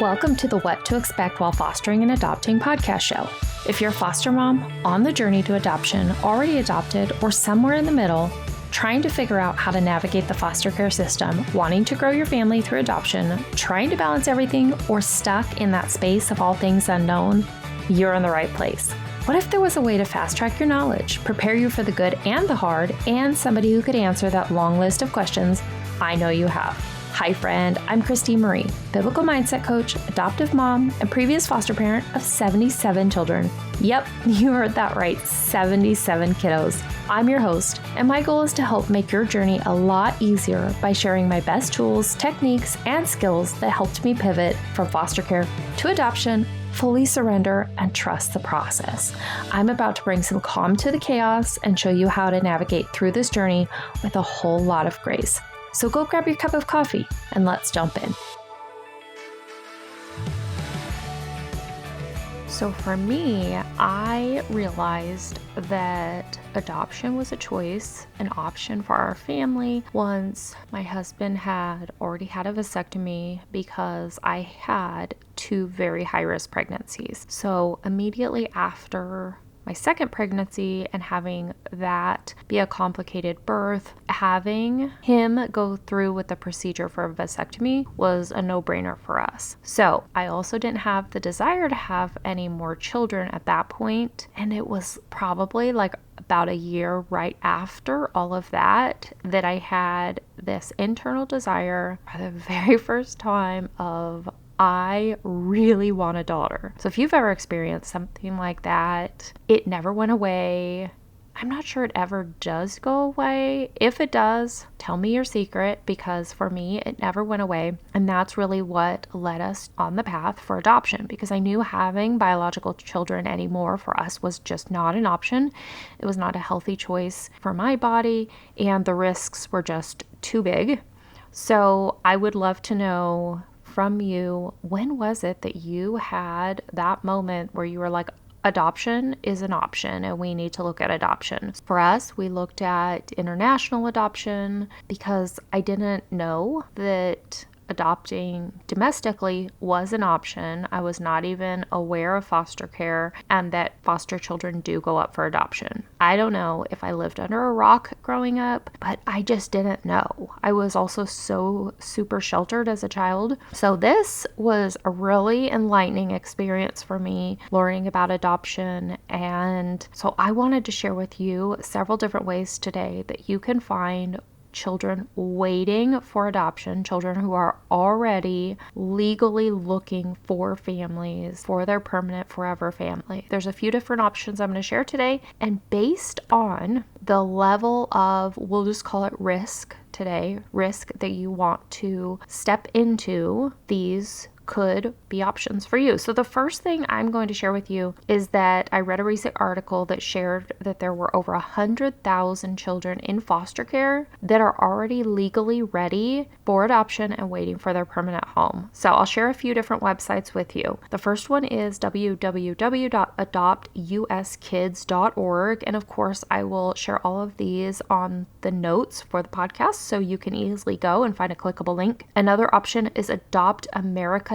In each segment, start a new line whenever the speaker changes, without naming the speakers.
Welcome to the What to Expect While Fostering and Adopting podcast show. If you're a foster mom, on the journey to adoption, already adopted, or somewhere in the middle, trying to figure out how to navigate the foster care system, wanting to grow your family through adoption, trying to balance everything, or stuck in that space of all things unknown, you're in the right place. What if there was a way to fast track your knowledge, prepare you for the good and the hard, and somebody who could answer that long list of questions I know you have? Hi friend, I'm Christine Marie, biblical mindset coach, adoptive mom, and previous foster parent of 77 children. Yep, you heard that right, 77 kiddos. I'm your host, and my goal is to help make your journey a lot easier by sharing my best tools, techniques, and skills that helped me pivot from foster care to adoption, fully surrender, and trust the process. I'm about to bring some calm to the chaos and show you how to navigate through this journey with a whole lot of grace. So go grab your cup of coffee and let's jump in. So for me, I realized that adoption was a choice, an option for our family once my husband had already had a vasectomy because I had 2 very high-risk pregnancies. So immediately after my second pregnancy and having that be a complicated birth, having him go through with the procedure for a vasectomy was a no-brainer for us. So I also didn't have the desire to have any more children at that point, and it was probably like about a year right after all of that I had this internal desire for the very first time of I really want a daughter. So if you've ever experienced something like that, it never went away. I'm not sure it ever does go away. If it does, tell me your secret, because for me, it never went away. And that's really what led us on the path for adoption, because I knew having biological children anymore for us was just not an option. It was not a healthy choice for my body, and the risks were just too big. So I would love to know from you, when was it that you had that moment where you were like, adoption is an option and we need to look at adoption? For us, we looked at international adoption because I didn't know that adopting domestically was an option. I was not even aware of foster care and that foster children do go up for adoption. I don't know if I lived under a rock growing up, but I just didn't know. I was also so super sheltered as a child. So this was a really enlightening experience for me, learning about adoption. And so I wanted to share with you several different ways today that you can find children waiting for adoption, children who are already legally looking for families, for their permanent forever family. There's a few different options I'm going to share today, and based on the level of, we'll just call it risk today, risk that you want to step into, these could be options for you. So the first thing I'm going to share with you is that I read a recent article that shared that there were over 100,000 children in foster care that are already legally ready for adoption and waiting for their permanent home. So I'll share a few different websites with you. The first one is www.adoptuskids.org. And of course, I will share all of these on the notes for the podcast so you can easily go and find a clickable link. Another option is adoptamericanetwork.org.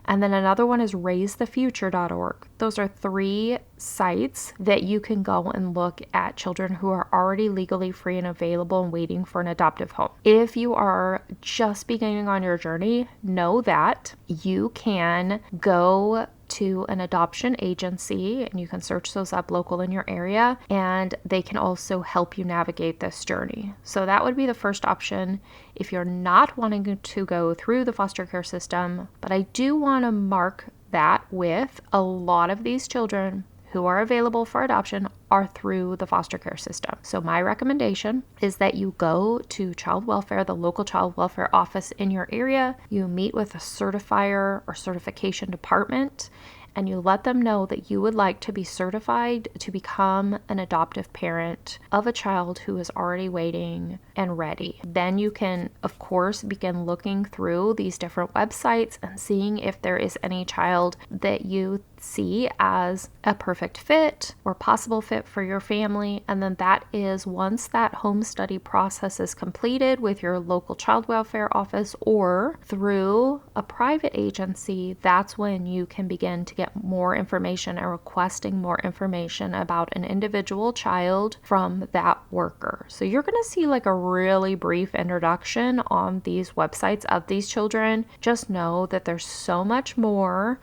And then another one is raisethefuture.org. Those are 3 sites that you can go and look at children who are already legally free and available and waiting for an adoptive home. If you are just beginning on your journey, know that you can go to an adoption agency and you can search those up local in your area, and they can also help you navigate this journey. So that would be the first option if you're not wanting to go through the foster care system. But I do want to mark that with a lot of these children who are available for adoption are through the foster care system. So my recommendation is that you go to child welfare, the local child welfare office in your area. You meet with a certifier or certification department, and you let them know that you would like to be certified to become an adoptive parent of a child who is already waiting and ready. Then you can, of course, begin looking through these different websites and seeing if there is any child that you see as a perfect fit or possible fit for your family. And then that is, once that home study process is completed with your local child welfare office or through a private agency, that's when you can begin to get more information and requesting more information about an individual child from that worker. So you're going to see like a really brief introduction on these websites of these children. Just know that there's so much more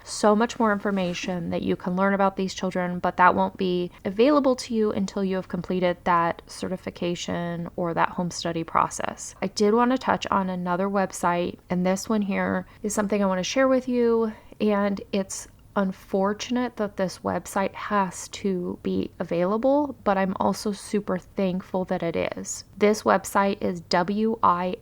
information that you can learn about these children, but that won't be available to you until you have completed that certification or that home study process. I did want to touch on another website, and this one here is something I want to share with you, and it's unfortunate that this website has to be available, but I'm also super thankful that it is. This website is WIAA.org.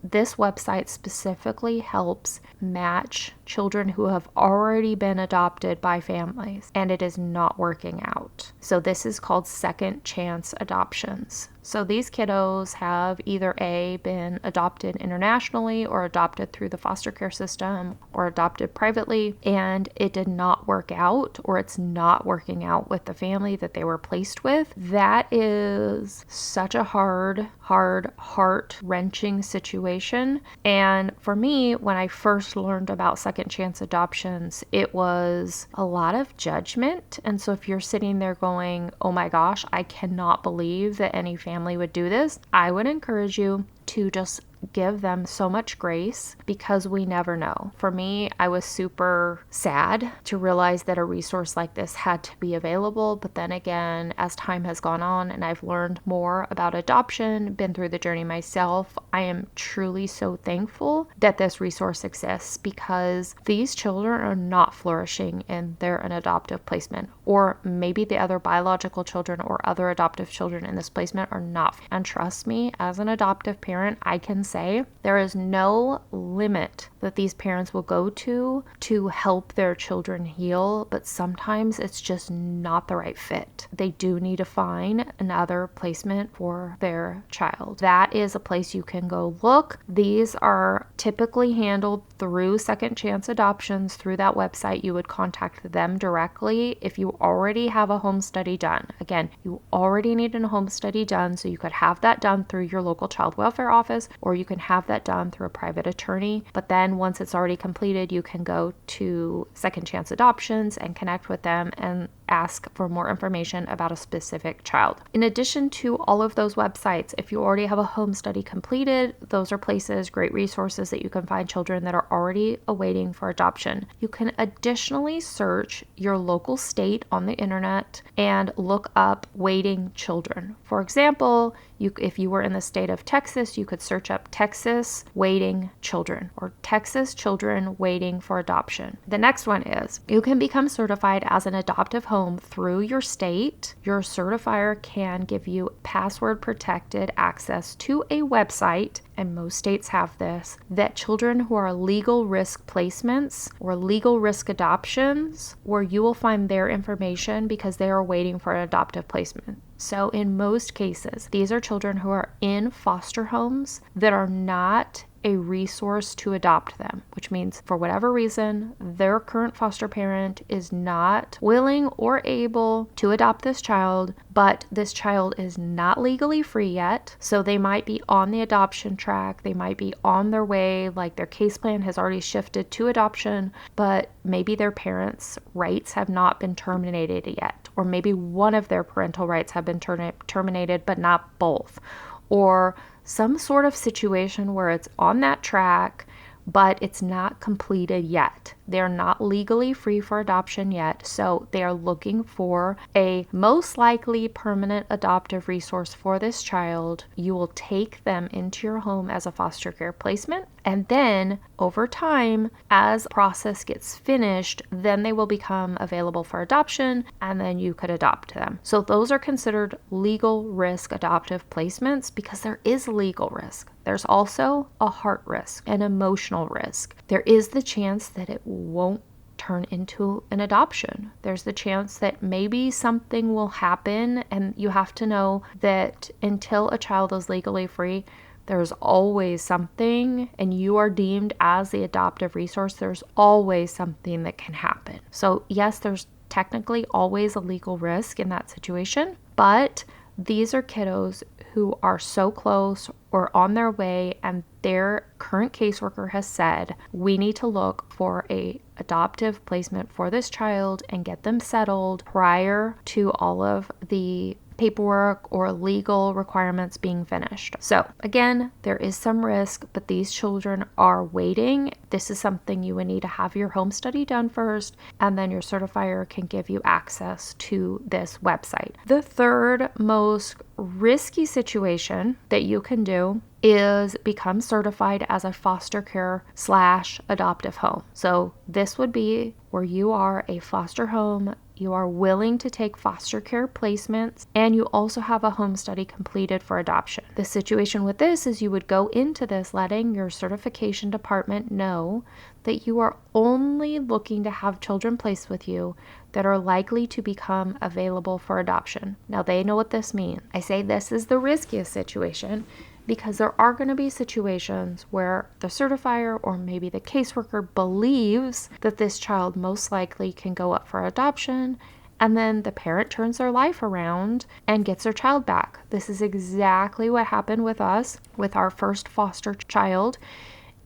This website specifically helps match children who have already been adopted by families and it is not working out. So this is called second chance adoptions. So these kiddos have either A, been adopted internationally or adopted through the foster care system or adopted privately, and it did not work out, or it's not working out with the family that they were placed with. That is such a hard, heart-wrenching situation. And for me, when I first learned about second chance adoptions, it was a lot of judgment. And so if you're sitting there going, oh my gosh, I cannot believe that any family would do this, I would encourage you to just give them so much grace, because we never know. For me, I was super sad to realize that a resource like this had to be available. But then again, as time has gone on and I've learned more about adoption, been through the journey myself, I am truly so thankful that this resource exists, because these children are not flourishing in their an adoptive placement, or maybe the other biological children or other adoptive children in this placement are not. And trust me, as an adoptive parent, I can say there is no limit that these parents will go to help their children heal, but sometimes it's just not the right fit. They do need to find another placement for their child. That is a place you can go look. These are typically handled through second chance adoptions. Through that website, you would contact them directly if you already have a home study done. Again, you already need a home study done, so you could have that done through your local child welfare office, or you can have that done through a private attorney. But then once it's already completed, you can go to Second Chance Adoptions and connect with them and ask for more information about a specific child. In addition to all of those websites, if you already have a home study completed, those are places, great resources that you can find children that are already awaiting for adoption. You can additionally search your local state on the internet and look up waiting children. For example, if you were in the state of Texas, you could search up Texas waiting children or Texas children waiting for adoption. The next one is you can become certified as an adoptive home through your state. Your certifier can give you password protected access to a website, and most states have this, that children who are legal risk placements or legal risk adoptions, where you will find their information because they are waiting for an adoptive placement. So in most cases, these are children who are in foster homes that are not a resource to adopt them, which means for whatever reason, their current foster parent is not willing or able to adopt this child, but this child is not legally free yet. So they might be on the adoption track. They might be on their way, like their case plan has already shifted to adoption, but maybe their parents' rights have not been terminated yet. Or maybe one of their parental rights have been terminated, but not both. Or some sort of situation where it's on that track, but it's not completed yet. They're not legally free for adoption yet, so they are looking for a most likely permanent adoptive resource for this child. You will take them into your home as a foster care placement, and then over time, as the process gets finished, then they will become available for adoption, and then you could adopt them. So those are considered legal risk adoptive placements because there is legal risk. There's also a heart risk, an emotional risk. There is the chance that it won't turn into an adoption. There's the chance that maybe something will happen, and you have to know that until a child is legally free, there's always something, and you are deemed as the adoptive resource, there's always something that can happen. So yes, there's technically always a legal risk in that situation, but these are kiddos who are so close or on their way, and their current caseworker has said, we need to look for a adoptive placement for this child and get them settled prior to all of the paperwork or legal requirements being finished. So again, there is some risk, but these children are waiting. This is something you would need to have your home study done first, and then your certifier can give you access to this website. The third most risky situation that you can do is become certified as a foster care / adoptive home. So this would be where you are a foster home, you are willing to take foster care placements, and you also have a home study completed for adoption. The situation with this is you would go into this letting your certification department know that you are only looking to have children placed with you that are likely to become available for adoption. Now they know what this means. I say this is the riskiest situation because there are going to be situations where the certifier or maybe the caseworker believes that this child most likely can go up for adoption, and then the parent turns their life around and gets their child back. This is exactly what happened with us with our first foster child,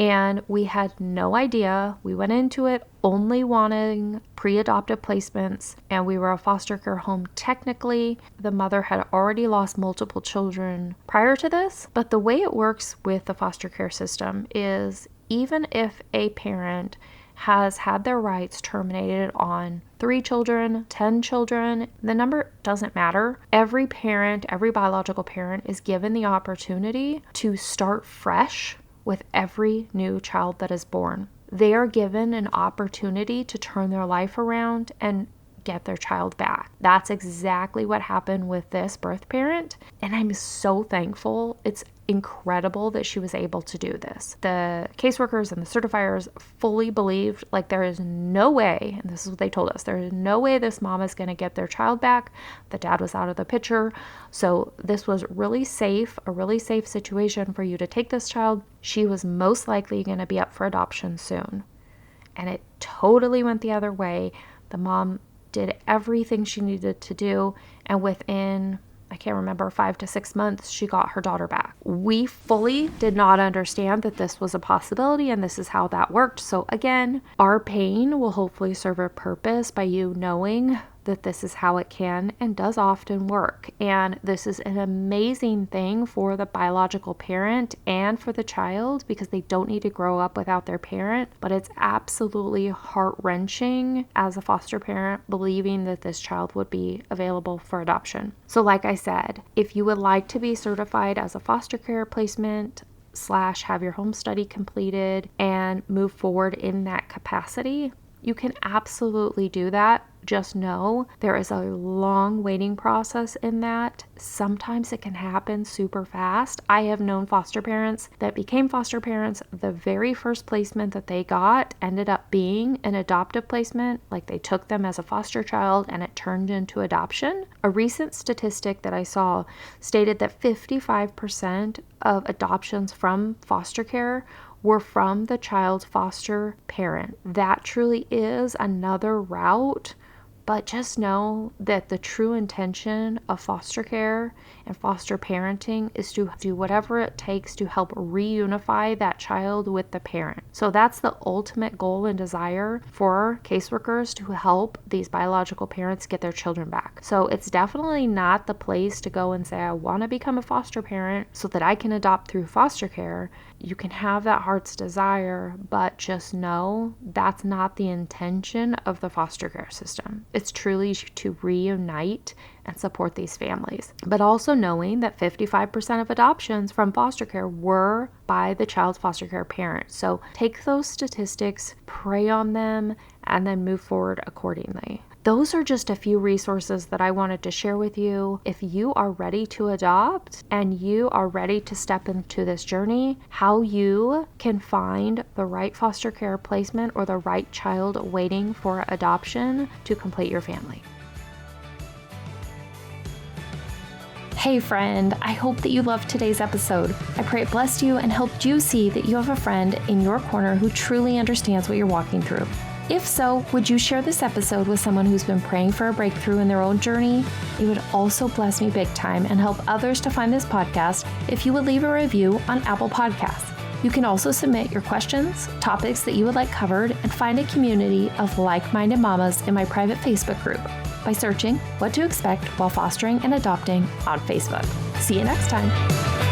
and we had no idea. We went into it only wanting pre-adoptive placements, and we were a foster care home technically. The mother had already lost multiple children prior to this, but the way it works with the foster care system is even if a parent has had their rights terminated on 3 children, 10 children, the number doesn't matter. Every parent, every biological parent is given the opportunity to start fresh with every new child that is born. They are given an opportunity to turn their life around and get their child back. That's exactly what happened with this birth parent, and I'm so thankful. It's incredible that she was able to do this. The caseworkers and the certifiers fully believed, like, there is no way, and this is what they told us, there is no way this mom is going to get their child back. The dad was out of the picture. So this was really safe, a really safe situation for you to take this child. She was most likely going to be up for adoption soon. And it totally went the other way. The mom did everything she needed to do, and within, I can't remember, 5 to 6 months, she got her daughter back. We fully did not understand that this was a possibility, and this is how that worked. So again, our pain will hopefully serve a purpose by you knowing that this is how it can and does often work. And this is an amazing thing for the biological parent and for the child because they don't need to grow up without their parent, but it's absolutely heart-wrenching as a foster parent believing that this child would be available for adoption. So like I said, if you would like to be certified as a foster care placement / have your home study completed and move forward in that capacity, you can absolutely do that. Just know there is a long waiting process in that. Sometimes it can happen super fast. I have known foster parents that became foster parents. The very first placement that they got ended up being an adoptive placement. Like, they took them as a foster child and it turned into adoption. A recent statistic that I saw stated that 55% of adoptions from foster care were from the child's foster parent. That truly is another route, but just know that the true intention of foster care and foster parenting is to do whatever it takes to help reunify that child with the parent. So that's the ultimate goal and desire for caseworkers, to help these biological parents get their children back. So it's definitely not the place to go and say, I want to become a foster parent so that I can adopt through foster care. You can have that heart's desire, but just know that's not the intention of the foster care system. It's truly to reunite and support these families. But also knowing that 55% of adoptions from foster care were by the child's foster care parent. So take those statistics, pray on them, and then move forward accordingly. Those are just a few resources that I wanted to share with you. If you are ready to adopt and you are ready to step into this journey, how you can find the right foster care placement or the right child waiting for adoption to complete your family. Hey friend, I hope that you loved today's episode. I pray it blessed you and helped you see that you have a friend in your corner who truly understands what you're walking through. If so, would you share this episode with someone who's been praying for a breakthrough in their own journey? It would also bless me big time and help others to find this podcast if you would leave a review on Apple Podcasts. You can also submit your questions, topics that you would like covered, and find a community of like-minded mamas in my private Facebook group by searching What to Expect While Fostering and Adopting on Facebook. See you next time.